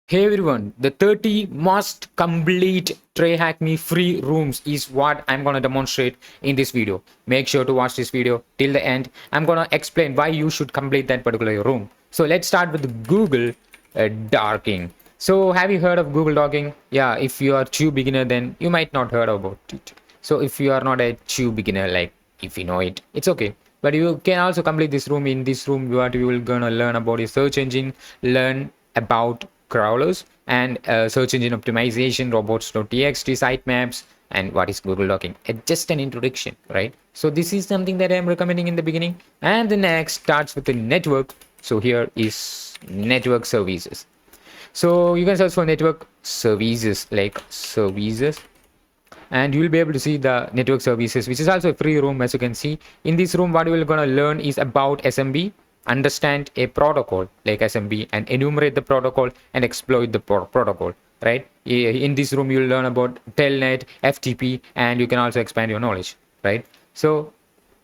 Hey everyone, the 30 must complete Tryhackme free rooms is what I'm gonna demonstrate in this video. Make sure to watch this video till the end. I'm gonna explain why you should complete that particular room. So let's start with Google Docking. So have you heard of Google Docking? Yeah, if you are too beginner, then you might not heard about it. So if you are not a too beginner, like if you know it, it's okay. But you can also complete this room. In this room, what you will gonna learn about is search engine, learn about crawlers and search engine optimization, robots.txt, sitemaps, and what is Google Docking. Just an introduction, right? So this is something that I'm recommending in the beginning. And the next starts with the network. So here is network services. So you can search for network services, like services, and you will be able to see the network services, which is also a free room. As you can see in this room, what we're going to learn is about SMB, understand a protocol like SMB, and enumerate the protocol and exploit the protocol, right? In this room you'll learn about telnet, FTP, and you can also expand your knowledge, right? So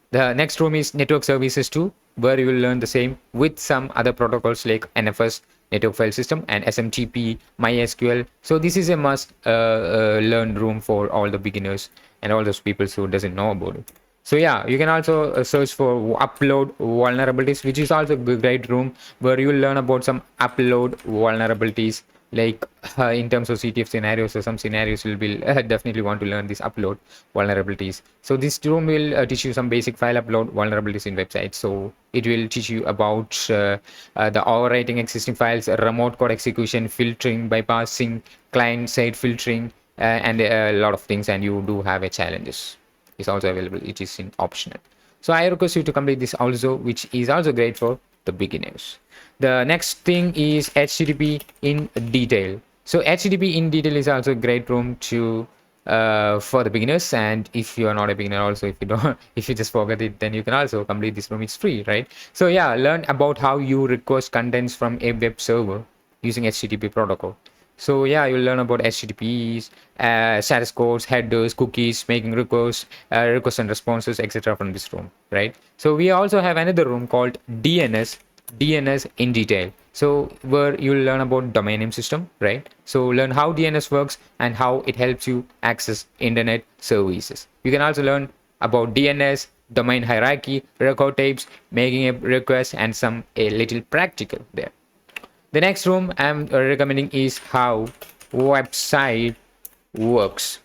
the next room is network services 2, where you will learn the same with some other protocols like NFS, network file system, and SMTP, MySQL. So this is a must learn room for all the beginners and all those people who doesn't know about it. So yeah, you can also search for upload vulnerabilities, which is also a great room where you will learn about some upload vulnerabilities, like in terms of CTF scenarios. So some scenarios will be definitely want to learn these upload vulnerabilities. So this room will teach you some basic file upload vulnerabilities in websites. So it will teach you about the overwriting existing files, remote code execution, filtering, bypassing, client side filtering, and a lot of things. And you do have a challenges is also available. It is in optional. So I request you to complete this also, which is also great for the beginners. The next thing is HTTP in detail. So HTTP in detail is also a great room to for the beginners. And if you are not a beginner, also if you don't, if you just forget it, then you can also complete this room. It's free, right? So yeah, learn about how you request contents from a web server using HTTP protocol. So yeah, you'll learn about HTTPs, status codes, headers, cookies, making requests, requests and responses, etc. from this room, right? So we also have another room called DNS in detail. So where you'll learn about domain name system, right? So learn how DNS works and how it helps you access internet services. You can also learn about DNS, domain hierarchy, record types, making a request, and some a little practical there. The next room I'm recommending is how website works.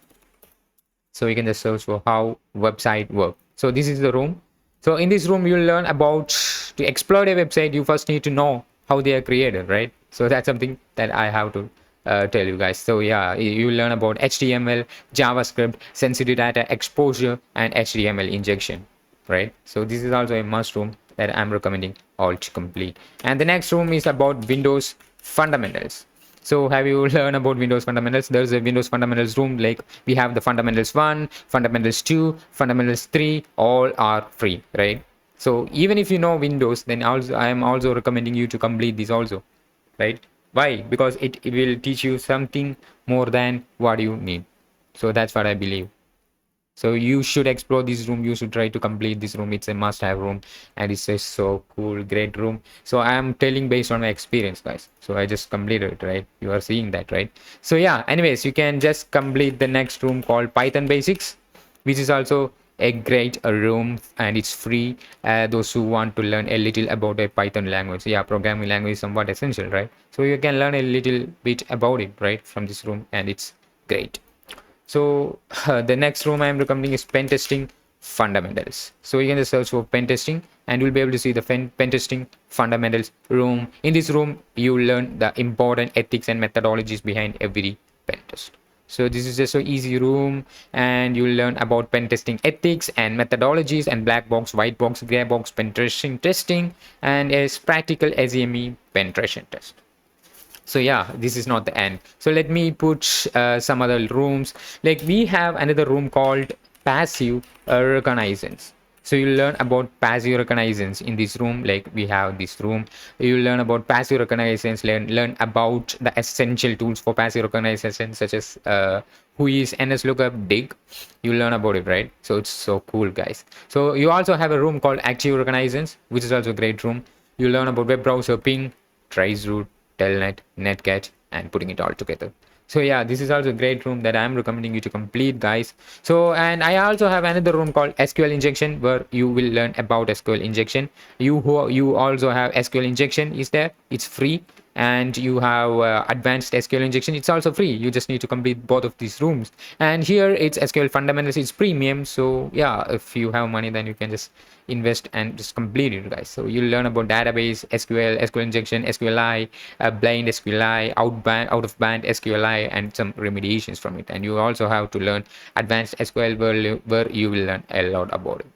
So you can just search for how website work. So this is the room. So in this room you'll learn about to exploit a website. You first need to know how they are created, right? So that's something that I have to tell you guys. So yeah, you learn about HTML, JavaScript, sensitive data exposure, and HTML injection, right? So this is also a must room that I'm recommending all to complete. And the next room is about Windows fundamentals. So have you learned about Windows fundamentals? There's a Windows fundamentals room. Like we have the fundamentals 1, fundamentals 2, fundamentals 3, all are free, right? So even if you know Windows, then also I am also recommending you to complete this also, right? Why? Because it will teach you something more than what you need. So that's what I believe. So you should explore this room. You should try to complete this room. It's a must-have room, and it's a so cool, great room. So I am telling based on my experience, guys. So I just completed it, right? You are seeing that, right? So yeah. Anyways, you can just complete the next room called Python Basics, which is also a great room, and it's free. Those who want to learn a little about a Python language, yeah, programming language is somewhat essential, right? So you can learn a little bit about it, right, from this room, and it's great. So the next room I am recommending is pen testing fundamentals. So you can just search for pen testing and you'll be able to see the pen testing fundamentals room. In this room, you learn the important ethics and methodologies behind every pen test. So this is just so easy room, and you'll learn about pen testing ethics and methodologies, and black box, white box, gray box testing, and a practical SEME penetration test. So yeah, this is not the end. So let me put some other rooms. Like we have another room called passive reconnaissance. So you learn about passive reconnaissance in this room. Like we have this room, you learn about passive reconnaissance, learn about the essential tools for passive reconnaissance, such as who is NSLOOKUP dig. You learn about it, right? So it's so cool, guys. So you also have a room called active reconnaissance, which is also a great room. You learn about web browser ping, traceroute, telnet, netcat, and putting it all together. So yeah, this is also a great room that I'm recommending you to complete, guys. So, and I also have another room called SQL injection, where you will learn about SQL injection. You also have SQL injection is there. It's free. And you have advanced SQL injection. It's also free. You just need to complete both of these rooms. And here it's SQL fundamentals. It's premium. So yeah, if you have money, then you can just invest and just complete it, guys. So you'll learn about database, SQL injection, SQLi, blind SQLi, out of band SQLi, and some remediations from it. And you also have to learn advanced SQL, where you will learn a lot about it.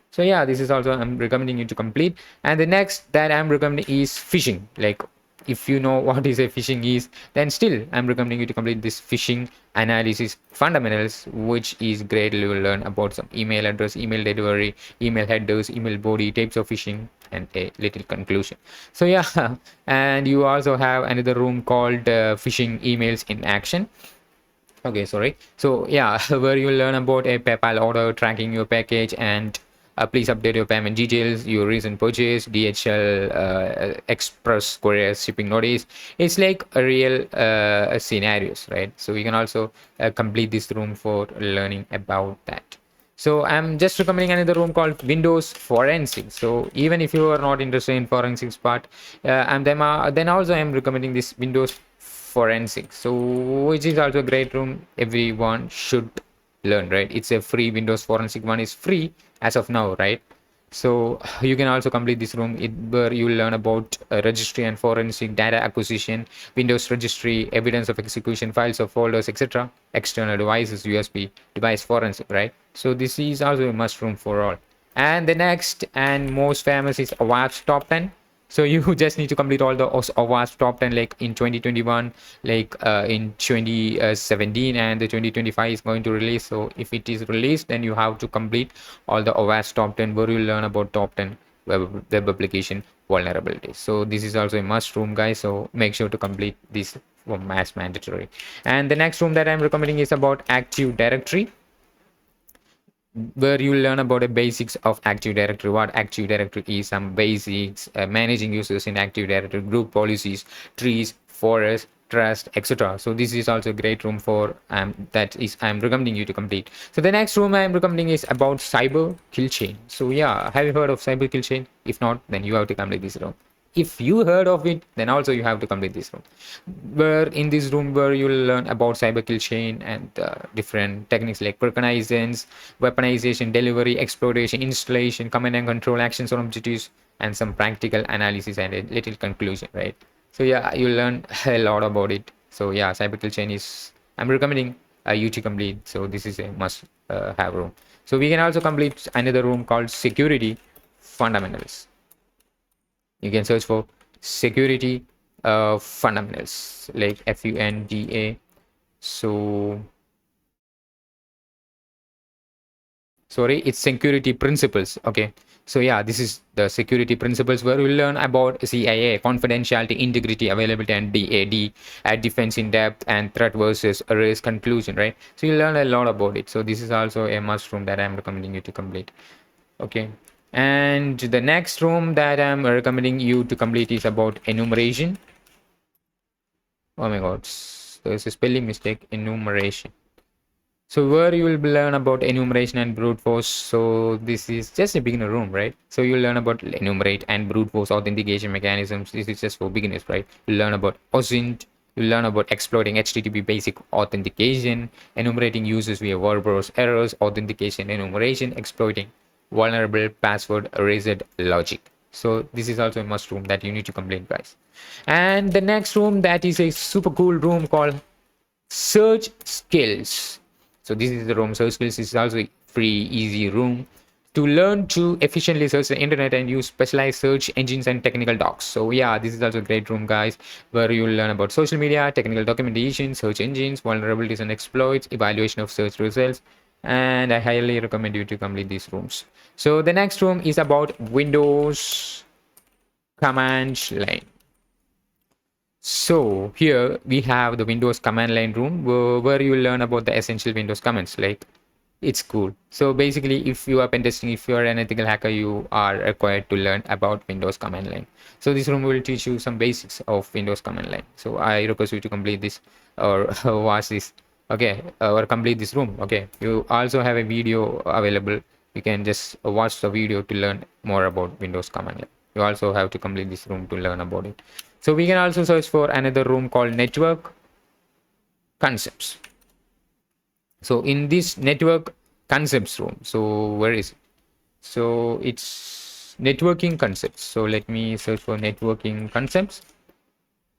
So yeah, this is also I'm recommending you to complete. And the next that I'm recommending is phishing. Like, if you know what is a phishing is, then still I'm recommending you to complete this phishing analysis fundamentals, which is great. You will learn about some email address, email delivery, email headers, email body, types of phishing, and a little conclusion. So yeah, and you also have another room called phishing emails in action. Okay, sorry. So yeah, where you learn about a PayPal order, tracking your package, and please update your payment details, your recent purchase, DHL Express Courier shipping notice. It's like a real scenarios, right? So you can also complete this room for learning about that. So I'm just recommending another room called Windows Forensics. So even if you are not interested in forensics part, then also I'm recommending this Windows Forensics. So which is also a great room. Everyone should learn, right? It's a free Windows Forensic one is free as of now, right? So you can also complete this room where you learn about registry and forensic data acquisition, Windows registry, evidence of execution, files of folders, etc. External devices, USB device forensic, right? So this is also a must room for all. And the next and most famous is Awards Top 10. So you just need to complete all the awards top 10 like in 2021, like in 2017, and the 2025 is going to release. So if it is released, then you have to complete all the awards top 10, where you learn about top 10 web application vulnerabilities. So this is also a must room, guys. So make sure to complete this as mandatory. And the next room that I'm recommending is about Active Directory, where you learn about the basics of Active Directory, what Active Directory is, some basics, managing users in Active Directory, group policies, trees, forests, trust, etc. So this is also a great room for that is I'm recommending you to complete. So the next room I'm recommending is about cyber kill chain. So yeah, have you heard of cyber kill chain? If not, then you have to complete this room. If you heard of it, then also you have to complete this room, where in this room where you'll learn about cyber kill chain and different techniques like reconnaissance, weaponization, delivery, exploitation, installation, command and control, actions or objectives, and some practical analysis and a little conclusion, right? So yeah, you learn a lot about it. So yeah, cyber kill chain is I'm recommending you to complete. So this is a must have room. So we can also complete another room called security fundamentals. You can search for security fundamentals like FUNDA. So sorry, it's security principles. Okay, so yeah, this is the security principles, where we learn about CIA, confidentiality, integrity, availability, and DAD, defense in depth, and threat versus risk conclusion, right? So you learn a lot about it. So this is also a must room that I'm recommending you to complete. Okay, and the next room that I'm recommending you to complete is about enumeration. Oh my god, there's a spelling mistake. Enumeration. So where you will learn about enumeration and brute force. So this is just a beginner room, right? So you'll learn about enumerate and brute force authentication mechanisms. This is just for beginners, right? You learn about OSINT. You learn about exploiting HTTP basic authentication, enumerating users via Kerberos errors, authentication, enumeration, exploiting vulnerable password erased logic. So this is also a must room that you need to complete, guys. And the next room, that is a super cool room called search skills. So this is the room. Search skills is also a free easy room to learn to efficiently search the internet and use specialized search engines and technical docs. So yeah, this is also a great room, guys, where you learn about social media, technical documentation, search engines, vulnerabilities and exploits, evaluation of search results, and I highly recommend you to complete these rooms. So the next room is about Windows command line. So here we have the Windows command line room, where you learn about the essential Windows commands like It's cool. So basically, if you are pen testing, if you are an ethical hacker, you are required to learn about Windows command line. So this room will teach you some basics of Windows command line. So I request you to complete this or watch this. Okay, or complete this room. Okay, you also have a video available. You can just watch the video to learn more about Windows command line. You also have to complete this room to learn about it. So we can also search for another room called network concepts. So in this network concepts room, so where is it? So it's networking concepts. So let me search for networking concepts.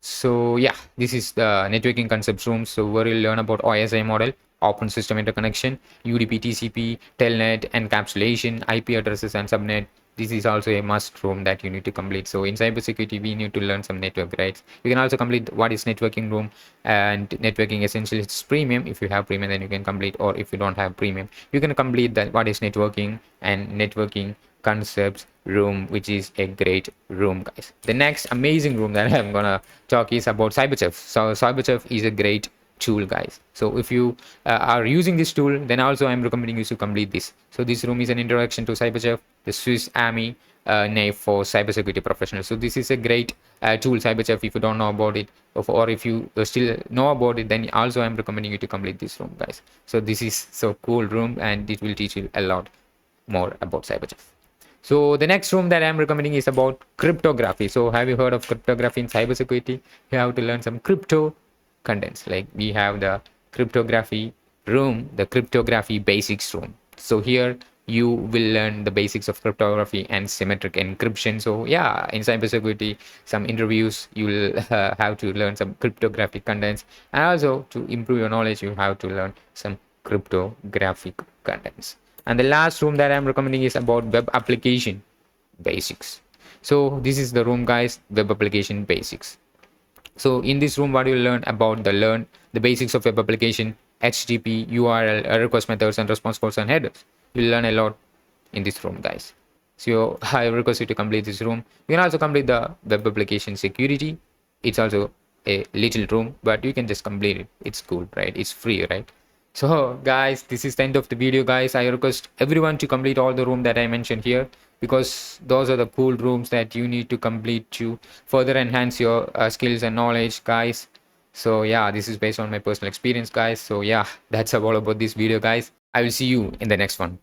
So yeah, this is the networking concepts room. So where you'll learn about OSI model, open system interconnection, UDP, TCP, telnet, encapsulation, IP addresses and subnet. This is also a must room that you need to complete. So in cybersecurity, we need to learn some network, right? You can also complete what is networking room, and networking essentially it's premium. If you have premium, then you can complete, or if you don't have premium, you can complete that what is networking and networking concepts room, which is a great room, guys. The next amazing room that I'm gonna talk is about cyberchef. So cyberchef is a great tool, guys. So if you are using this tool, then also I'm recommending you to complete this. So this room is an introduction to cyberchef, the Swiss army name for cybersecurity professionals. So this is a great tool, cyberchef. If you don't know about it, or if you still know about it, then also I'm recommending you to complete this room, guys. So this is so cool room, and it will teach you a lot more about cyberchef. So the next room that I'm recommending is about cryptography. So have you heard of cryptography in cybersecurity? You have to learn some crypto contents. Like we have the cryptography room, the cryptography basics room. So here you will learn the basics of cryptography and symmetric encryption. So yeah, in cybersecurity, some interviews you will have to learn some cryptographic contents, and also to improve your knowledge, you have to learn some cryptographic contents. And the last room that I'm recommending is about web application basics. So this is the room, guys, web application basics. So in this room, what you learn about the basics of web application, HTTP, URL, request methods, and response calls and headers. You'll learn a lot in this room, guys. So I request you to complete this room. You can also complete the web application security. It's also a little room, but you can just complete it. It's cool, right? It's free, right? So guys, this is the end of the video, guys. I request everyone to complete all the room that I mentioned here, because those are the cool rooms that you need to complete to further enhance your skills and knowledge, guys. So yeah, this is based on my personal experience, guys. So yeah, that's all about this video, guys. I will see you in the next one.